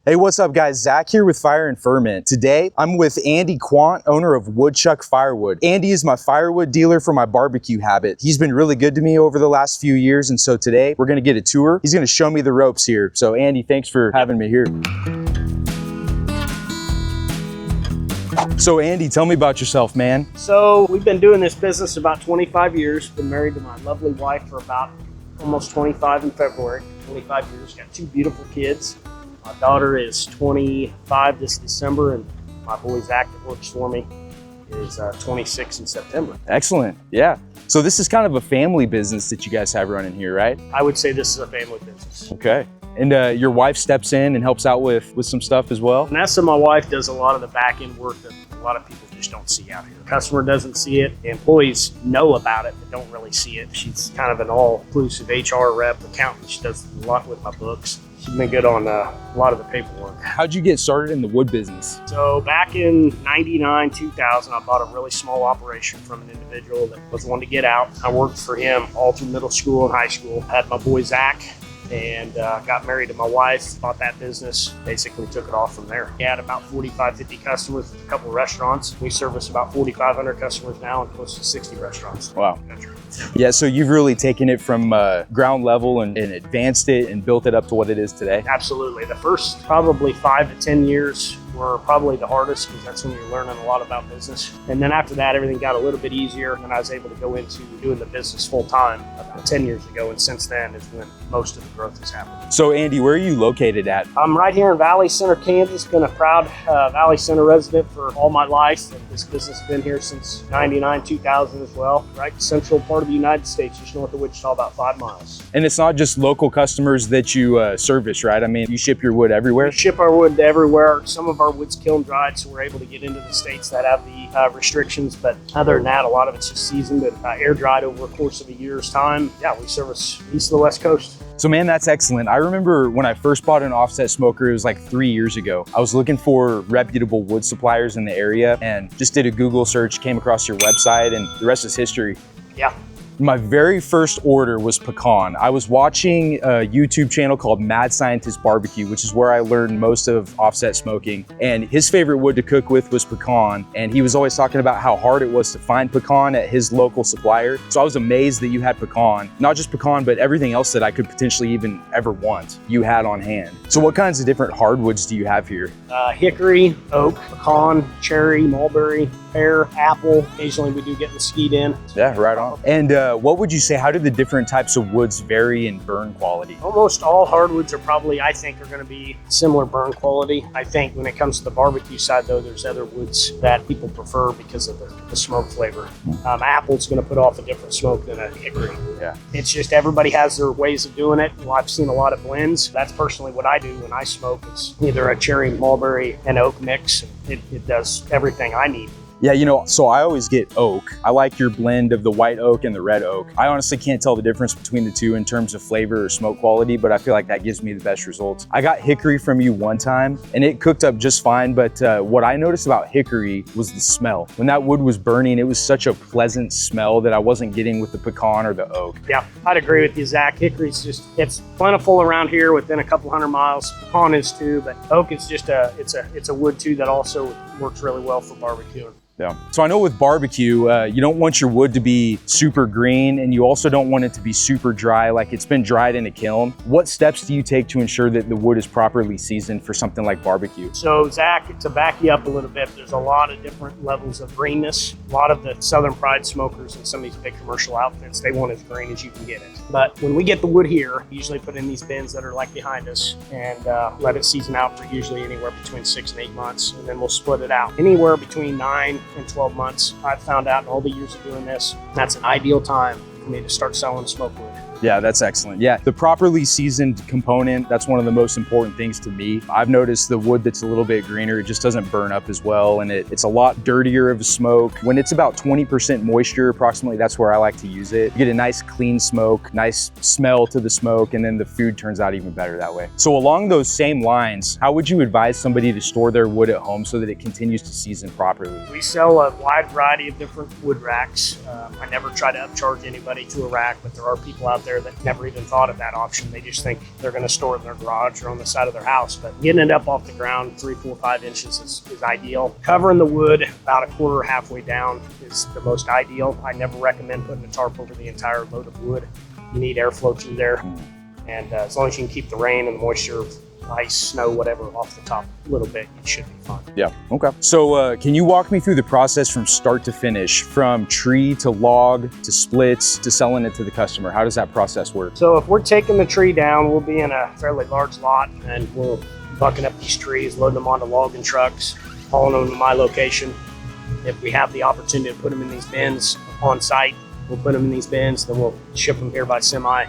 Hey, what's up guys? Zach here with Fire and Ferment. Today, I'm with Andy Quandt, owner of Woodchuck Firewood. Andy is my firewood dealer for my barbecue habit. He's been really good to me over the last few years, and so today we're gonna get a tour. He's gonna show me the ropes here. So Andy, thanks for having me here. So Andy, tell me about yourself, man. So we've been doing this business about 25 years. Been married to my lovely wife for about almost 25 in February. 25 years, got two beautiful kids. My daughter is 25 this December, and my boy Zach that works for me is 26 in September. Excellent, yeah. So this is kind of a family business that you guys have running here, right? I would say this is a family business. Okay. And your wife steps in and helps out with some stuff as well? Vanessa, my wife, does a lot of the back end work that a lot of people just don't see out here. The customer doesn't see it. The employees know about it, but don't really see it. She's kind of an all-inclusive HR rep, accountant. She does a lot with my books. She's been good on a lot of the paperwork. How'd you get started in the wood business? So back in 99, 2000, I bought a really small operation from an individual that was wanting to get out. I worked for him all through middle school and high school. Had my boy Zach, and got married to my wife, bought that business, basically took it off from there. We had about 45, 50 customers with a couple of restaurants. We service about 4,500 customers now and close to 60 restaurants. Wow. Yeah, so you've really taken it from ground level and advanced it and built it up to what it is today? Absolutely. The first probably 5 to 10 years were probably the hardest because that's when you're learning a lot about business. And then after that, everything got a little bit easier, and I was able to go into doing the business full time about 10 years ago. And since then is when most of the growth has happened. So Andy, where are you located at? I'm right here in Valley Center, Kansas. Been a proud Valley Center resident for all my life. And this business has been here since 99, 2000 as well. Right, the central part of the United States, just north of Wichita, about 5 miles. And it's not just local customers that you service, right? I mean, you ship your wood everywhere? We ship our wood everywhere. Some of our wood's kiln dried, so we're able to get into the states that have the restrictions. But other than that, a lot of it's just seasoned and air dried over a course of a year's time. Yeah, we service east of the West Coast. So man, that's excellent. I remember when I first bought an offset smoker, it was like 3 years ago. I was looking for reputable wood suppliers in the area and just did a Google search, came across your website, and the rest is history. Yeah. My very first order was pecan. I was watching a YouTube channel called Mad Scientist Barbecue, which is where I learned most of offset smoking. And his favorite wood to cook with was pecan. And he was always talking about how hard it was to find pecan at his local supplier. So I was amazed that you had pecan, not just pecan, but everything else that I could potentially even ever want, you had on hand. So what kinds of different hardwoods do you have here? Hickory, oak, pecan, cherry, mulberry, pear, apple. Occasionally we do get mesquite in. Yeah, right on. And what would you say, how do the different types of woods vary in burn quality? Almost all hardwoods are probably, I think, are going to be similar burn quality. I think when it comes to the barbecue side, though, there's other woods that people prefer because of the smoke flavor. Apple's going to put off a different smoke than a hickory. Yeah. It's just everybody has their ways of doing it. Well, I've seen a lot of blends. That's personally what I do when I smoke. It's either a cherry, mulberry, and oak mix. It does everything I need. Yeah, you know, so I always get oak. I like your blend of the white oak and the red oak. I honestly can't tell the difference between the two in terms of flavor or smoke quality, but I feel like that gives me the best results. I got hickory from you one time and it cooked up just fine, but what I noticed about hickory was the smell. When that wood was burning, it was such a pleasant smell that I wasn't getting with the pecan or the oak. Yeah, I'd agree with you, Zach. Hickory's just, it's plentiful around here within a couple hundred miles. Pecan is too, but oak is just it's a wood too that also works really well for barbecuing. Yeah. So I know with barbecue, you don't want your wood to be super green and you also don't want it to be super dry, like it's been dried in a kiln. What steps do you take to ensure that the wood is properly seasoned for something like barbecue? So Zach, to back you up a little bit, there's a lot of different levels of greenness. A lot of the Southern Pride smokers and some of these big commercial outfits, they want as green as you can get it. But when we get the wood here, we usually put in these bins that are like behind us and let it season out for usually anywhere between 6 and 8 months. And then we'll split it out. Anywhere between 9 and 12 months, I've found out in all the years of doing this, that's an ideal time for me to start selling smoke wood. Yeah, that's excellent. Yeah, the properly seasoned component, that's one of the most important things to me. I've noticed the wood that's a little bit greener, it just doesn't burn up as well, and it's a lot dirtier of a smoke. When it's about 20% moisture, approximately, that's where I like to use it. You get a nice clean smoke, nice smell to the smoke, and then the food turns out even better that way. So along those same lines, how would you advise somebody to store their wood at home so that it continues to season properly? We sell a wide variety of different wood racks. I never try to upcharge anybody to a rack, but there are people out there there that never even thought of that option. They just think they're going to store it in their garage or on the side of their house. But getting it up off the ground 3, 4, 5 inches is ideal. Covering the wood about a quarter, halfway down is the most ideal. I never recommend putting a tarp over the entire load of wood. You need airflow through there. And as long as you can keep the rain and the moisture, ice, snow, whatever, off the top a little bit, it should be fine. Yeah, okay. So can you walk me through the process from start to finish, from tree to log to splits to selling it to the customer? How does that process work? So if we're taking the tree down, we'll be in a fairly large lot and we'll bucking up these trees, loading them onto logging trucks, hauling them to my location. If we have the opportunity to put them in these bins on site, we'll put them in these bins, then we'll ship them here by semi.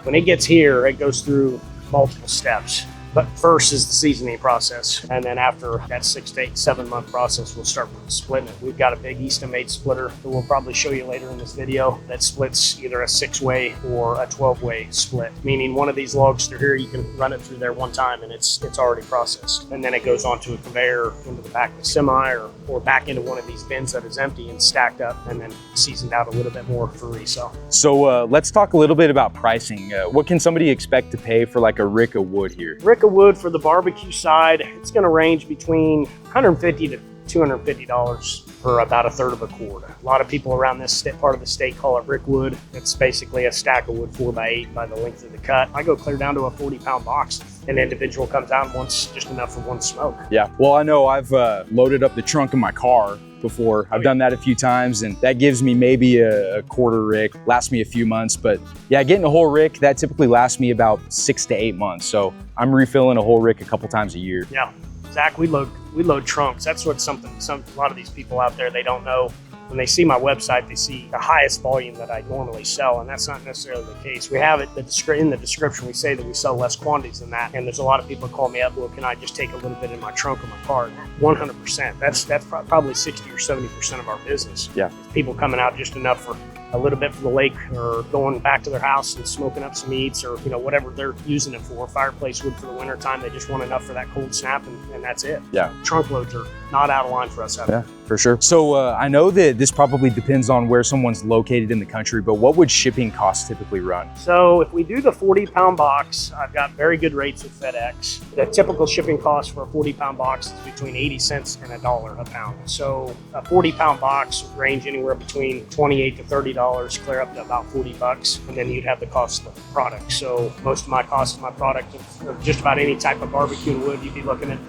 When it gets here, it goes through multiple steps. But first is the seasoning process. And then after that 6 to 8, 7 month process, we'll start splitting it. We've got a big Easton-made splitter that we'll probably show you later in this video that splits either a 6-way or a 12-way split, meaning one of these logs through here, you can run it through there one time and it's already processed. And then it goes onto a conveyor into the back of the semi or back into one of these bins that is empty and stacked up and then seasoned out a little bit more for resale. So let's talk a little bit about pricing. What can somebody expect to pay for like a rick of wood here? Rick of wood for the barbecue side, it's going to range between $150 to $250 for about a third of a cord. A lot of people around this part of the state call it rickwood. It's basically a stack of wood 4x8 by the length of the cut. I go clear down to a 40-pound box. An individual comes out and wants just enough for one smoke. Yeah, well, I know I've loaded up the trunk of my car before. I've done that a few times and that gives me maybe a quarter rick, lasts me a few months. But yeah, getting a whole rick, that typically lasts me about 6 to 8 months. So I'm refilling a whole rick a couple times a year. Yeah, Zach, we load trunks. That's what a lot of these people out there, they don't know. When they see my website, they see the highest volume that I normally sell, and that's not necessarily the case. We have it in the description, we say that we sell less quantities than that, and there's a lot of people call me up, well, can I just take a little bit in my trunk of my car? 100%. That's probably 60 or 70% of our business. Yeah. People coming out just enough for a little bit for the lake or going back to their house and smoking up some eats or, you know, whatever they're using it for. Fireplace wood for the winter time. They just want enough for that cold snap and that's it. Yeah. Trunk loads are not out of line for us out there. Yeah, for sure. So I know that this probably depends on where someone's located in the country, but what would shipping costs typically run? So if we do the 40-pound box, I've got very good rates with FedEx. The typical shipping cost for a 40-pound box is between 80 cents and $1 a pound. So a 40-pound box would range anywhere between $28 to $30, clear up to about $40, and then you'd have the cost of the product. So most of my cost of my product of just about any type of barbecue wood, you'd be looking at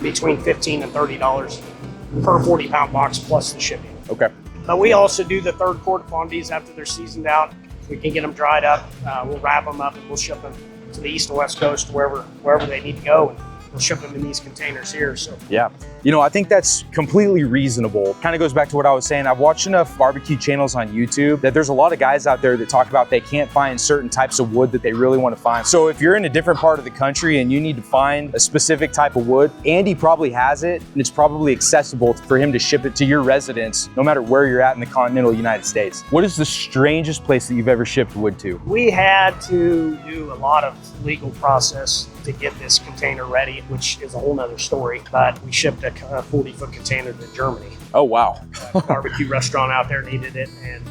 between $15 and $30 per 40-pound box plus the shipping. Okay. But we also do the third quart quantities after they're seasoned out. We can get them dried up. We'll wrap them up and we'll ship them to the east and west coast, wherever they need to go. And we'll ship them in these containers here. So yeah, you know, I think that's completely reasonable. Kind of goes back to what I was saying. I've watched enough barbecue channels on YouTube that there's a lot of guys out there that talk about they can't find certain types of wood that they really want to find. So if you're in a different part of the country and you need to find a specific type of wood, Andy probably has it and it's probably accessible for him to ship it to your residence, no matter where you're at in the continental United States. What is the strangest place that you've ever shipped wood to? We had to do a lot of legal process to get this container ready, which is a whole nother story. But we shipped a 40-foot container to Germany. Oh, wow. A barbecue restaurant out there needed it, and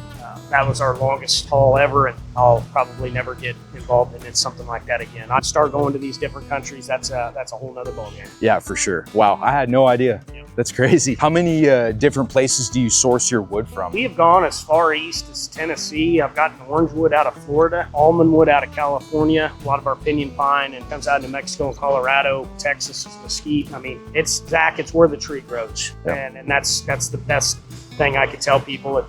that was our longest haul ever, and I'll probably never get involved in something like that again. I'd start going to these different countries. That's a whole nother ballgame. Yeah, for sure. Wow, I had no idea. Yeah. That's crazy. How many different places do you source your wood from? We have gone as far east as Tennessee. I've gotten orange wood out of Florida, almond wood out of California, a lot of our pinyon pine, and comes out of New Mexico and Colorado. Texas is mesquite. I mean, it's where the tree grows. Yeah. And that's the best thing I could tell people.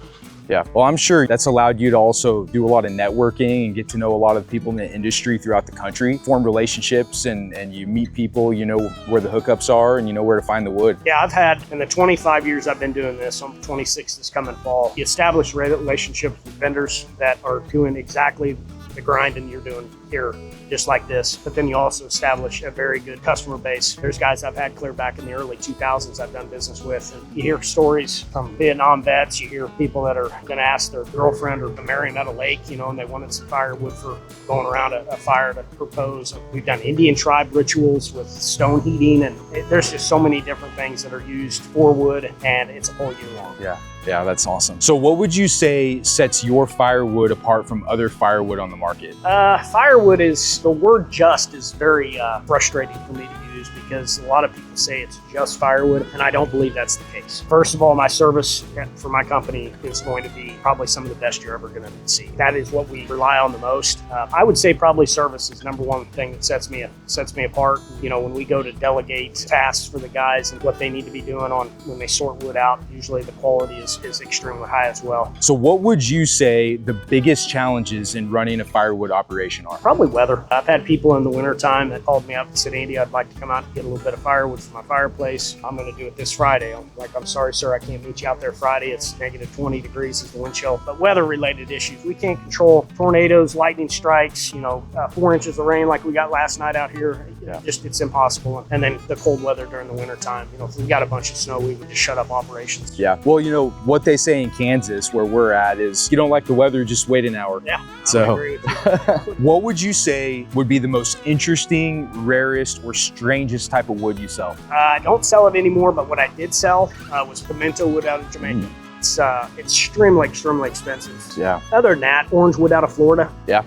Yeah, well, I'm sure that's allowed you to also do a lot of networking and get to know a lot of people in the industry throughout the country, form relationships, and you meet people, you know where the hookups are and you know where to find the wood. Yeah, I've had, in the 25 years I've been doing this, I'm 26 this coming fall, you establish relationships with vendors that are doing exactly the grinding you're doing here, just like this. But then you also establish a very good customer base. There's guys I've had clear back in the early 2000s I've done business with. And you hear stories from Vietnam vets, you hear people that are gonna ask their girlfriend or marry them at a lake, you know, and they wanted some firewood for going around a fire to propose. We've done Indian tribe rituals with stone heating, and there's just so many different things that are used for wood, and it's all year long. Yeah. Yeah, that's awesome. So what would you say sets your firewood apart from other firewood on the market? Firewood is, the word just is very frustrating for me to use because a lot of people say it's just firewood, and I don't believe that's the case. First of all, my service for my company is going to be probably some of the best you're ever going to see. That is what we rely on the most. I would say probably service is number one thing that sets me apart. You know, when we go to delegate tasks for the guys and what they need to be doing on when they sort wood out, usually the quality is extremely high as well. So what would you say the biggest challenges in running a firewood operation are? Probably weather. I've had people in the wintertime that called me up and said, Andy, I'd like to come out and get a little bit of firewood for my fireplace. I'm going to do it this Friday. I'm like, I'm sorry, sir, I can't meet you out there Friday. It's negative 20 degrees is the wind chill. But weather-related issues. We can't control tornadoes, lightning strikes, 4 inches of rain like we got last night out here. Yeah. Just, it's impossible. And then the cold weather during the wintertime. If we got a bunch of snow, we would just shut up operations. Yeah. Well, what they say in Kansas, where we're at, is you don't like the weather, just wait an hour. Yeah. So, I agree with you. what would you say would be the most interesting, rarest, or strangest type of wood you sell? I don't sell it anymore, but what I did sell was pimento wood out of Jamaica. It's extremely expensive. Yeah. Other than that, orange wood out of Florida. Yeah.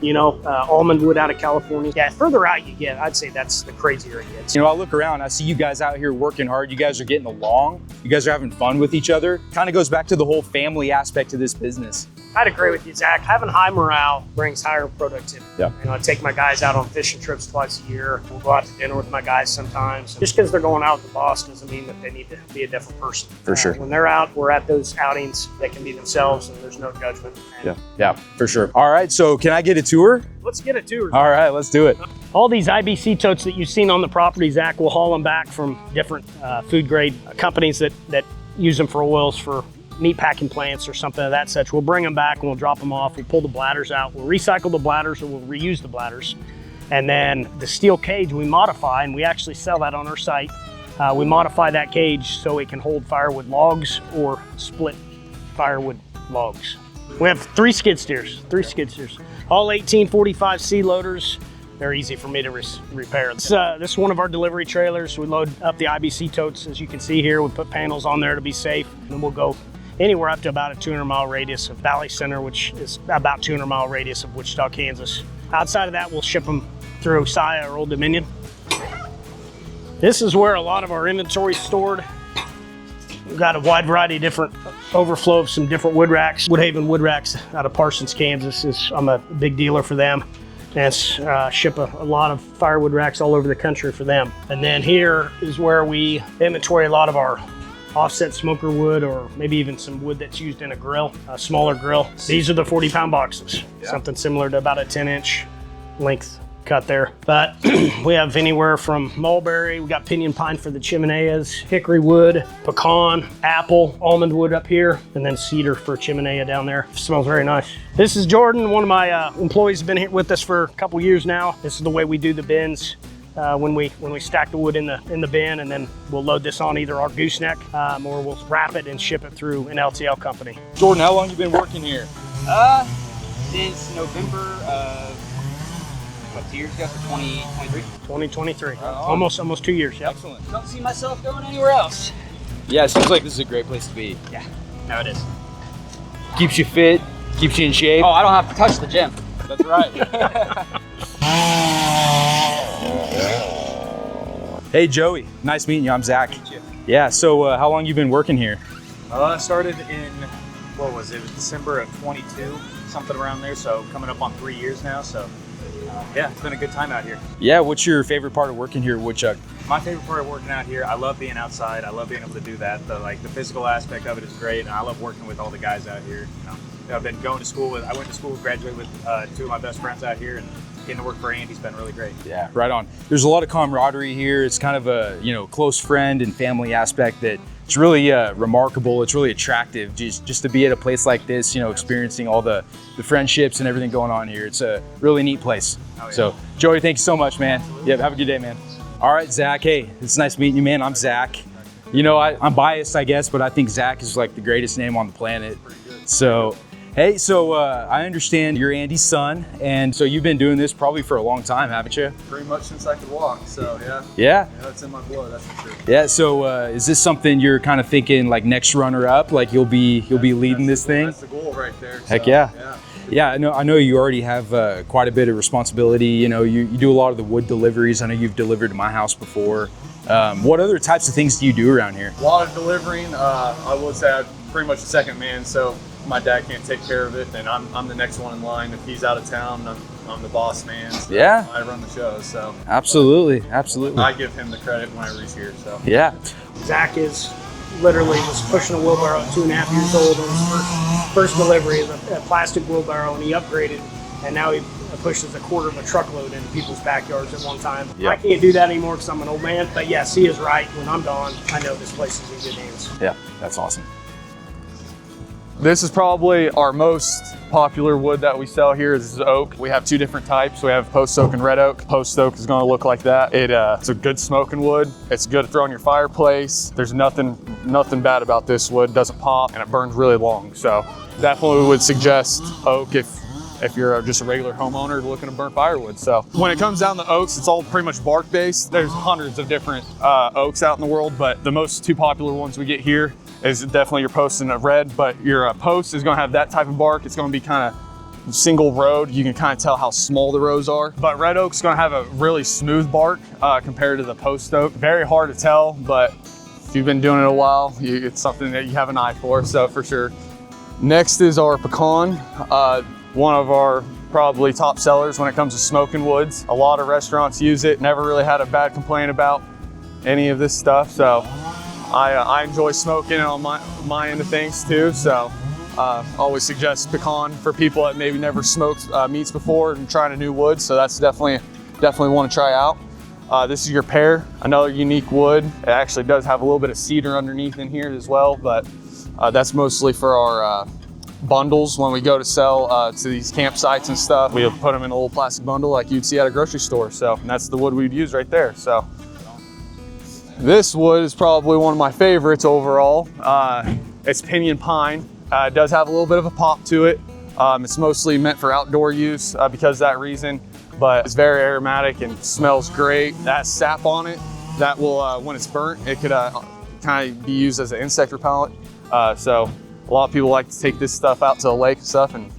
Almond wood out of California. Yeah, further out you get, I'd say that's the crazier it gets. I look around, I see you guys out here working hard. You guys are getting along. You guys are having fun with each other. Kind of goes back to the whole family aspect of this business. I'd agree with you, Zach. Having high morale brings higher productivity. Yeah. I take my guys out on fishing trips twice a year. We'll go out to dinner with my guys sometimes. Just because they're going out with the boss doesn't mean that they need to be a different person. For sure. When they're out, we're at those outings. They can be themselves, and there's no judgment. Yeah, for sure. All right, so can I get a tour? Let's get a tour. All right, let's do it. All these IBC totes that you've seen on the property, Zach, we'll haul them back from different food grade companies that use them for oils for meat packing plants or something of that such. We'll bring them back and we'll drop them off. We'll pull the bladders out. We'll recycle the bladders or we'll reuse the bladders. And then the steel cage we modify, and we actually sell that on our site. We modify that cage so it can hold firewood logs or split firewood logs. We have three skid steers, all 1845C loaders. They're easy for me to repair. This is one of our delivery trailers. We load up the IBC totes, as you can see here. We put panels on there to be safe, and then we'll go anywhere up to about a 200-mile radius of Valley Center, which is about 200-mile radius of Wichita, Kansas. Outside of that, we'll ship them through SIA or Old Dominion. This is where a lot of our inventory is stored. We've got a wide variety of different overflow of some different wood racks. Woodhaven Wood Racks out of Parsons, Kansas. I'm a big dealer for them. And ship a lot of firewood racks all over the country for them. And then here is where we inventory a lot of our offset smoker wood, or maybe even some wood that's used in a grill, a smaller grill. These are the 40-pound boxes, something similar to about a 10-inch length cut there. But we have anywhere from mulberry, we got pinyon pine for the chimeneas, hickory wood, pecan, apple, almond wood up here, and then cedar for chimenea down there. Smells very nice. This is Jordan, one of my employees, has been here with us for a couple years now. This is the way we do the bins. When we stack the wood in the bin, and then we'll load this on either our gooseneck or we'll wrap it and ship it through an LTL company. Jordan, how long have you been working here? Since November of 2 years ago, so 2023. 2023. Almost 2 years. Yep. Excellent. Don't see myself going anywhere else. Yeah, it seems like this is a great place to be. Yeah, no, it is. Keeps you fit, keeps you in shape. Oh, I don't have to touch the gym. That's right. Hey, Joey. Nice meeting you. I'm Zach. Meet you. Yeah, so how long you been working here? I started in, what was it? It was December of 22, something around there. So coming up on 3 years now. So yeah, it's been a good time out here. Yeah, what's your favorite part of working here at Woodchuck? My favorite part of working out here, I love being outside. I love being able to do that. The physical aspect of it is great, and I love working with all the guys out here. I've been going to school with, I went to school, graduated with 2 of my best friends out here, and getting to work for Andy's been really great. Yeah, right on. There's a lot of camaraderie here. It's kind of a close friend and family aspect that it's really remarkable. It's really attractive just to be at a place like this, experiencing all the friendships and everything going on here. It's a really neat place. Oh, yeah. So Joey, thank you so much, man. Yep, have a good day, man. All right, Zach, hey, it's nice meeting you, man. I'm Zach. I'm biased, I guess, but I think Zach is like the greatest name on the planet. So, Hey, so I understand you're Andy's son, and so you've been doing this probably for a long time, haven't you? Pretty much since I could walk, so yeah. Yeah? Yeah, it's in my blood, that's for sure. Yeah, so is this something you're kind of thinking like next runner up, like you'll be leading this thing? That's the goal right there. Heck so, yeah. Yeah, I know you already have quite a bit of responsibility. You know, you do a lot of the wood deliveries. I know you've delivered to my house before. What other types of things do you do around here? A lot of delivering. I would say I'm pretty much the second man, so if my dad can't take care of it, then I'm the next one in line. If he's out of town, I'm the boss man. So Yeah. I run the show, so. Absolutely. I give him the credit whenever he's here, so. Yeah. Zach is literally was pushing a wheelbarrow at 2.5 years old on his first delivery of a plastic wheelbarrow, and he upgraded, and now he pushes a quarter of a truckload into people's backyards at one time. Yeah. I can't do that anymore because I'm an old man, but yes, he is right. When I'm gone, I know this place is in good hands. Yeah, that's awesome. This is probably our most popular wood that we sell here. This is oak. We have two different types. We have post oak and red oak. Post oak is going to look like that. It's a good smoking wood. It's good to throw in your fireplace. There's nothing bad about this wood. It doesn't pop and it burns really long. So definitely would suggest oak if you're just a regular homeowner looking to burn firewood. So when it comes down to oaks, it's all pretty much bark based. There's hundreds of different oaks out in the world, but the most two popular ones we get here is definitely your post and a red, but your post is gonna have that type of bark. It's gonna be kind of single rowed. You can kind of tell how small the rows are. But red oak's gonna have a really smooth bark compared to the post oak. Very hard to tell, but if you've been doing it a while, it's something that you have an eye for, so for sure. Next is our pecan. One of our probably top sellers when it comes to smoking woods. A lot of restaurants use it. Never really had a bad complaint about any of this stuff, so I enjoy smoking it on my end of things too, so always suggest pecan for people that maybe never smoked meats before and trying a new wood, so that's definitely want to try out. This is your pear, another unique wood. It actually does have a little bit of cedar underneath in here as well, but that's mostly for our bundles when we go to sell to these campsites and stuff. We put them in a little plastic bundle like you'd see at a grocery store, so and that's the wood we'd use right there. So this wood is probably one of my favorites overall. It's pinyon pine. It does have a little bit of a pop to it. It's mostly meant for outdoor use because of that reason, but it's very aromatic and smells great. That sap on it, that will, when it's burnt, it could kind of be used as an insect repellent. So a lot of people like to take this stuff out to the lake and stuff and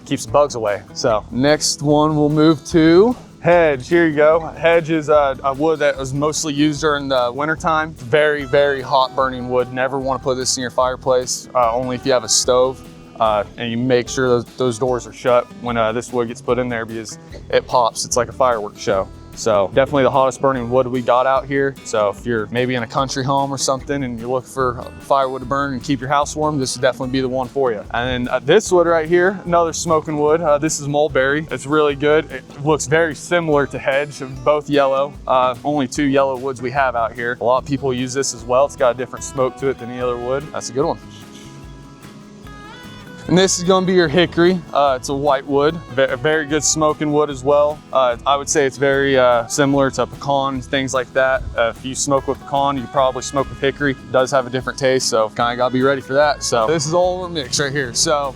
keeps the bugs away. So next one we'll move to hedge. Here you go. Hedge is a wood that was mostly used during the winter time. Very, very hot burning wood. Never want to put this in your fireplace, only if you have a stove. And you make sure those doors are shut when this wood gets put in there because it pops. It's like a fireworks show. So definitely the hottest burning wood we got out here. So if you're maybe in a country home or something and you're looking for firewood to burn and keep your house warm, this would definitely be the one for you. And then this wood right here, another smoking wood. This is mulberry. It's really good. It looks very similar to hedge, both yellow. Only two yellow woods we have out here. A lot of people use this as well. It's got a different smoke to it than any other wood. That's a good one. And this is gonna be your hickory. It's a white wood, a very good smoking wood as well. I would say it's very similar to pecan, things like that. If you smoke with pecan, you probably smoke with hickory. It does have a different taste, so kind of gotta be ready for that. So this is all our mix right here. So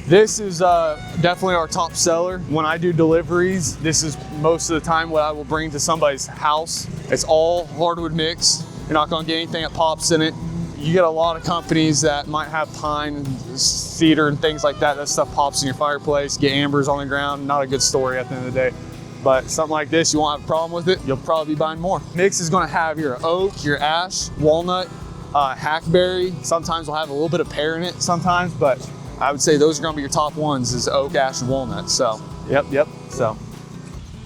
this is definitely our top seller. When I do deliveries, this is most of the time what I will bring to somebody's house. It's all hardwood mix. You're not gonna get anything that pops in it. You get a lot of companies that might have pine and cedar and things like that. That stuff pops in your fireplace, get ambers on the ground. Not a good story at the end of the day. But something like this, you won't have a problem with it. You'll probably be buying more. Mix is gonna have your oak, your ash, walnut, hackberry. Sometimes we'll have a little bit of pear in it sometimes, but I would say those are gonna be your top ones is oak, ash, and walnut. So, yep. So.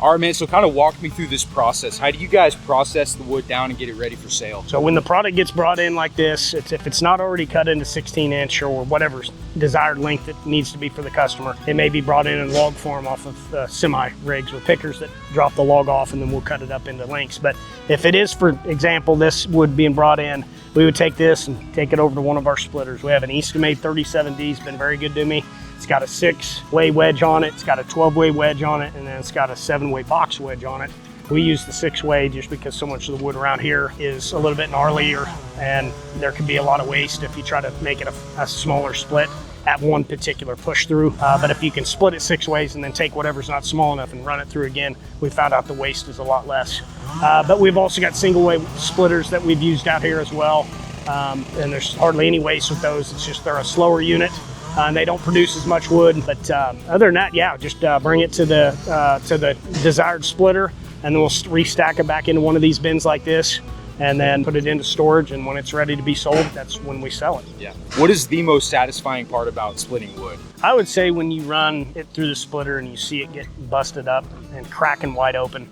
All right, man, so kind of walk me through this process. How do you guys process the wood down and get it ready for sale? So when the product gets brought in like this, if it's not already cut into 16-inch or whatever desired length it needs to be for the customer, it may be brought in log form off of semi rigs with pickers that drop the log off, and then we'll cut it up into lengths. But if it is, for example, this wood being brought in, we would take this and take it over to one of our splitters. We have an Eastimate 37D, it's been very good to me. It's got a 6-way wedge on it, it's got a 12-way wedge on it, and then it's got a 7-way box wedge on it. We use the 6-way just because so much of the wood around here is a little bit gnarlier, and there can be a lot of waste if you try to make it a smaller split. at one particular push through. But if you can split it 6 ways and then take whatever's not small enough and run it through again, we found out the waste is a lot less. But we've also got single way splitters that we've used out here as well. And there's hardly any waste with those. It's just they're a slower unit. And they don't produce as much wood, but other than that, yeah, just bring it to the desired splitter, and then we'll restack it back into one of these bins like this, and then put it into storage. And when it's ready to be sold, that's when we sell it. Yeah. What is the most satisfying part about splitting wood? I would say when you run it through the splitter and you see it get busted up and cracking wide open,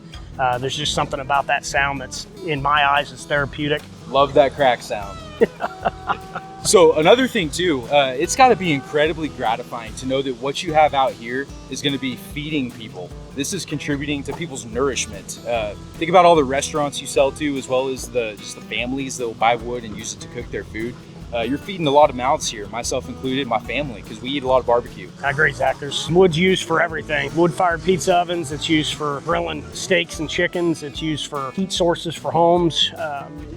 there's just something about that sound that's, in my eyes, is therapeutic. Love that crack sound. So another thing too, it's got to be incredibly gratifying to know that what you have out here is going to be feeding people. This is contributing to people's nourishment. Think about all the restaurants you sell to, as well as just the families that will buy wood and use it to cook their food. You're feeding a lot of mouths here, myself included, my family, because we eat a lot of barbecue. I agree, Zach. There's wood's used for everything. Wood-fired pizza ovens, it's used for grilling steaks and chickens, it's used for heat sources for homes,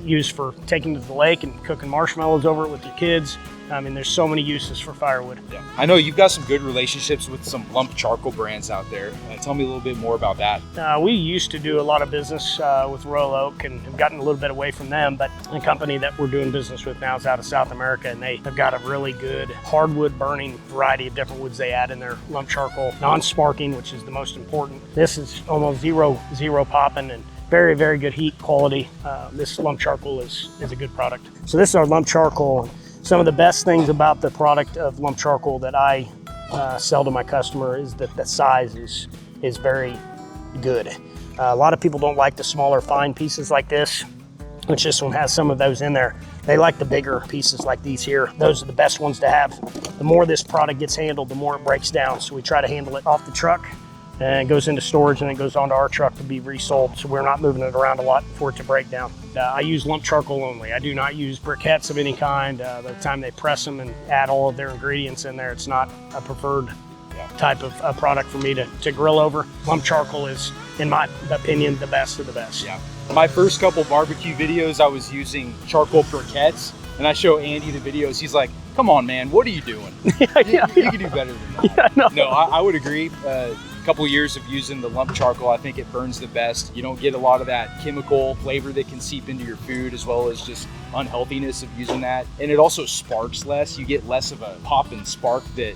used for taking to the lake and cooking marshmallows over it with your kids. I mean, there's so many uses for firewood. Yeah. I know you've got some good relationships with some lump charcoal brands out there. Tell me a little bit more about that. We used to do a lot of business with Royal Oak and have gotten a little bit away from them, but the company that we're doing business with now is out of South America, and they have got a really good hardwood burning variety of different woods they add in their lump charcoal, non-sparking, which is the most important. This is almost zero popping and very, very good heat quality. This lump charcoal is a good product. So this is our lump charcoal. Some of the best things about the product of lump charcoal that I sell to my customer is that the size is very good. A lot of people don't like the smaller fine pieces like this, which this one has some of those in there. They like the bigger pieces like these here. Those are the best ones to have. The more this product gets handled, the more it breaks down. So we try to handle it off the truck, and it goes into storage, and it goes onto our truck to be resold. So we're not moving it around a lot for it to break down. I use lump charcoal only. I do not use briquettes of any kind. By the time they press them and add all of their ingredients in there, it's not a preferred type of product for me to grill over. Lump charcoal is, in my opinion, the best of the best. Yeah. My first couple barbecue videos, I was using charcoal briquettes, and I show Andy the videos. He's like, "Come on, man, what are you doing? You can do better than that." Yeah, no, I would agree. Couple years of using the lump charcoal, I think it burns the best. You don't get a lot of that chemical flavor that can seep into your food, as well as just unhealthiness of using that. And it also sparks less. You get less of a pop and spark that,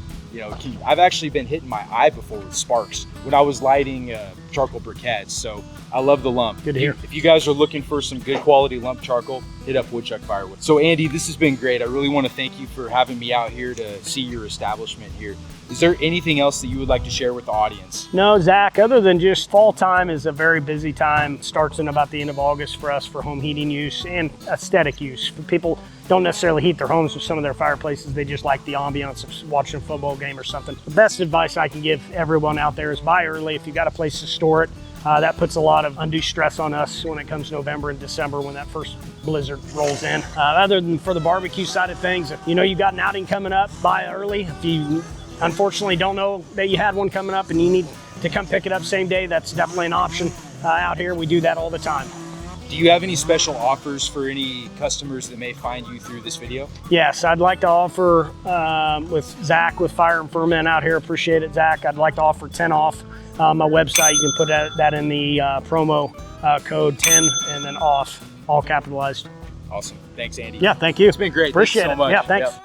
I've actually been hitting my eye before with sparks when I was lighting charcoal briquettes. So I love the lump. Good to hear. If you guys are looking for some good quality lump charcoal, hit up Woodchuck Firewood. So Andy, this has been great. I really want to thank you for having me out here to see your establishment here. Is there anything else that you would like to share with the audience? No, Zach, other than just fall time is a very busy time. It starts in about the end of August for us for home heating use and aesthetic use. People don't necessarily heat their homes with some of their fireplaces. They just like the ambiance of watching a football game or something. The best advice I can give everyone out there is buy early if you got a place to store it. That puts a lot of undue stress on us when it comes November and December when that first blizzard rolls in. Other than for the barbecue side of things, if you've got an outing coming up, buy early. If you unfortunately don't know that you had one coming up and you need to come pick it up same day, that's definitely an option. Out here, we do that all the time. Do you have any special offers for any customers that may find you through this video? Yes, I'd like to offer, with Zach with Fire and Ferment out here, appreciate it, Zach. I'd like to offer 10 off. My website, you can put that in the promo code 10 and then off, all capitalized. Awesome. Thanks, Andy. Yeah, thank you. It's been great. Appreciate Thanks so it. much. Yeah, thanks. Yep.